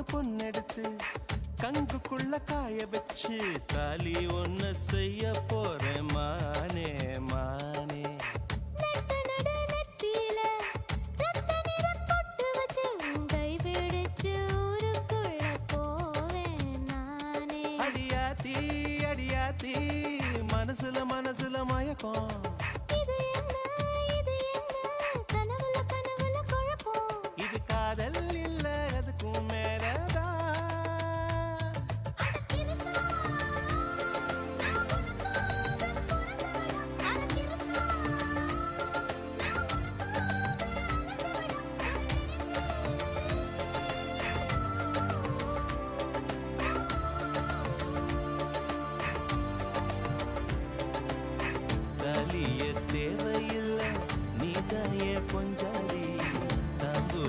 பவுன் பொண்ணெடுத்து கங்குக்குள்ள காய வச்சு தாலி ஒன்னு செய்ய போறேன் மானே மானே. அடியாத்தி அடியாத்தி மனசுல மனசுல மயக்கம். இது காதல்